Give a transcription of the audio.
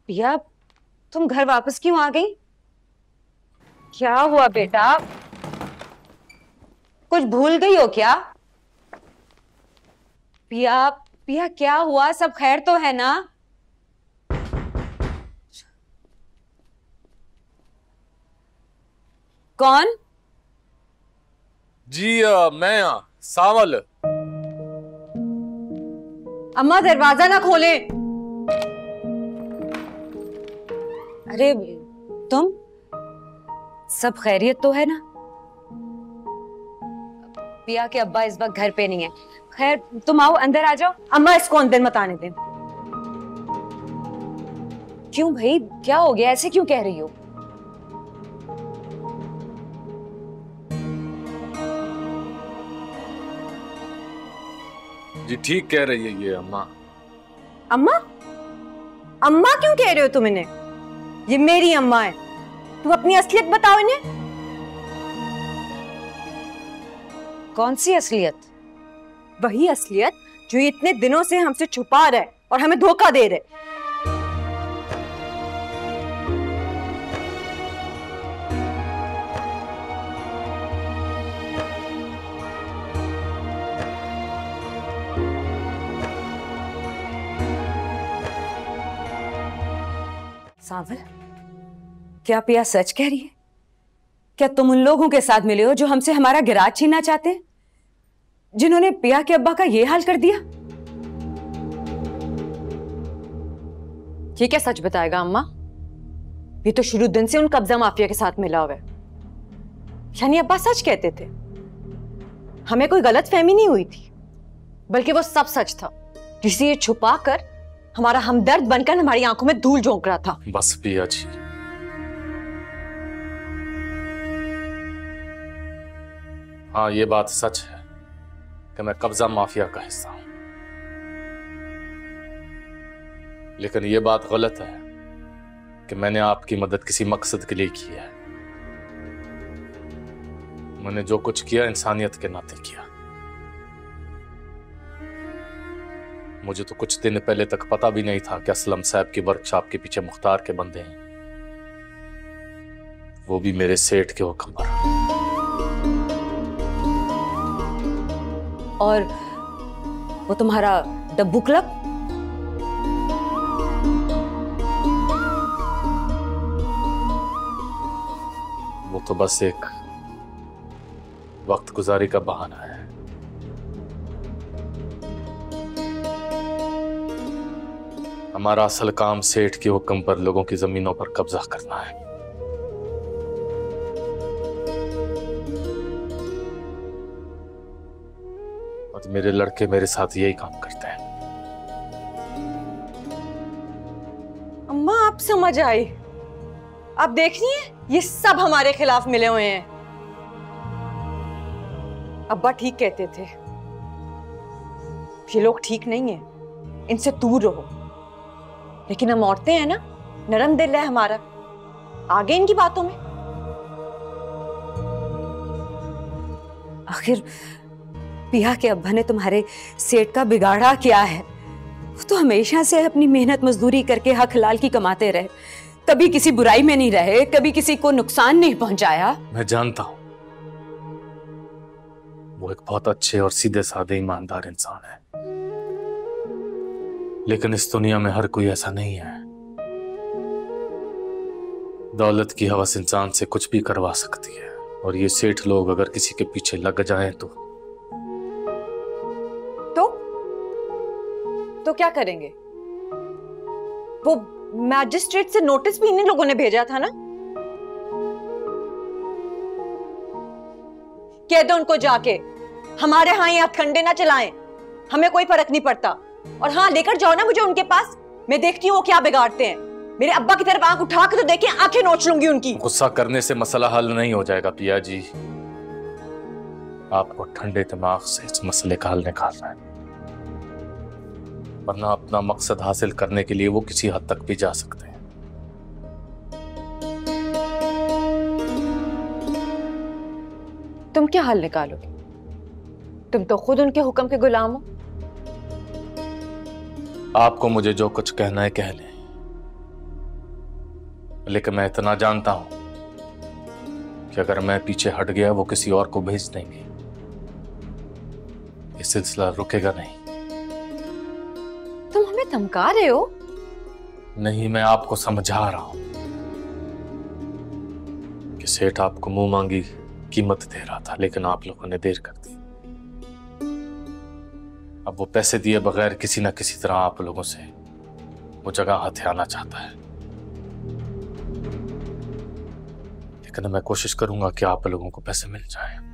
पिया, तुम घर वापस क्यों आ गई? क्या हुआ बेटा? कुछ भूल गई हो क्या? पिया, पिया क्या हुआ? सब खैर तो है ना? कौन? जी मैं सावल। अम्मा दरवाजा ना खोले। अरे तुम, सब खैरियत तो है ना? पिया के अब्बा इस वक्त घर पे नहीं है। खैर तुम आओ, अंदर आ जाओ। अम्मा इसको अंदर मत आने दें। क्यों भाई, क्या हो गया? ऐसे क्यों कह रही हो? जी ठीक कह रही है ये अम्मा। अम्मा? अम्मा क्यों कह रहे हो तुम इन्हें? ये मेरी अम्मा है। तुम अपनी असलियत बताओ इन्हें। कौन सी असलियत? वही असलियत जो ये इतने दिनों से हमसे छुपा रहे और हमें धोखा दे रहे। सावल, क्या पिया सच कह रही है? क्या तुम उन लोगों के साथ मिले हो जो हमसे हमारा गिराज छीनना चाहते हैं, जिन्होंने पिया के अब्बा का यह हाल कर दिया? ये क्या सच बताएगा अम्मा? ये तो शुरू दिन से उन कब्जा माफिया के साथ मिला हुआ है। यानी अब्बा सच कहते थे, हमें कोई गलत फहमी नहीं हुई थी, बल्कि वो सब सच था, जिसे ये छुपा कर हमारा हमदर्द बनकर हमारी आंखों में धूल झोंक रहा था। बस पिया जी, हाँ ये बात सच है कि मैं कब्जा माफिया का हिस्सा हूं, लेकिन ये बात गलत है कि मैंने आपकी मदद किसी मकसद के लिए की है। मैंने जो कुछ किया इंसानियत के नाते किया। मुझे तो कुछ दिन पहले तक पता भी नहीं था कि असलम साहब की वर्कशॉप के पीछे मुख्तार के बंदे हैं, वो भी मेरे सेठ के हुक्म पर। और वो तुम्हारा डब्बू क्लब? वो तो बस एक वक्त गुजारी का बहाना है। हमारा असल काम सेठ के हुक्म पर लोगों की जमीनों पर कब्जा करना है। और मेरे लड़के मेरे साथ यही काम करते हैं। अम्मा आप समझ आई? आप देख रही हैं, ये सब हमारे खिलाफ मिले हुए हैं। अब्बा ठीक कहते थे, ये लोग ठीक नहीं है, इनसे दूर रहो। लेकिन हम औरतें हैं ना, नरम दिल है हमारा, आगे इनकी बातों में। आखिर पिया के अब्बा ने तुम्हारे सेठ का बिगाड़ा क्या है? वो तो हमेशा से अपनी मेहनत मजदूरी करके हक हलाल की कमाते रहे, कभी किसी बुराई में नहीं रहे, कभी किसी को नुकसान नहीं पहुंचाया। मैं जानता हूं, वो एक बहुत अच्छे और सीधे साधे ईमानदार इंसान है, लेकिन इस दुनिया में हर कोई ऐसा नहीं है। दौलत की हवस इंसान से कुछ भी करवा सकती है, और ये सेठ लोग अगर किसी के पीछे लग जाएं तो क्या करेंगे? वो मैजिस्ट्रेट से नोटिस भी इन लोगों ने भेजा था ना। कह दो उनको जाके हमारे यहाँ ये हथकंडे ना चलाएं, हमें कोई फर्क नहीं पड़ता। और हाँ, लेकर जाओ ना मुझे उनके पास, मैं देखती हूँ वो क्या बिगाड़ते हैं। मेरे अब्बा की तरफ आंख उठा के तो देखें, आंखें नोच लूंगी उनकी। गुस्सा करने से मसला हल नहीं हो जाएगा पिया जी। आपको ठंडे दिमाग से इस मसले का हल निकालना है, वरना अपना मकसद हासिल करने के लिए वो किसी हद तक भी जा सकते हैं। तुम क्या हल निकालोगे? तुम तो खुद उनके हुक्म के गुलाम हो। आपको मुझे जो कुछ कहना है कह लें, लेकिन मैं इतना जानता हूं कि अगर मैं पीछे हट गया वो किसी और को भेज देंगे। ये सिलसिला रुकेगा नहीं। तुम हमें धमका रहे हो? नहीं, मैं आपको समझा रहा हूं कि सेठ आपको मुंह मांगी कीमत दे रहा था, लेकिन आप लोगों ने देर कर दी। अब वो पैसे दिए बगैर किसी ना किसी तरह आप लोगों से वो जगह हथियाना चाहता है। लेकिन मैं कोशिश करूंगा कि आप लोगों को पैसे मिल जाएं।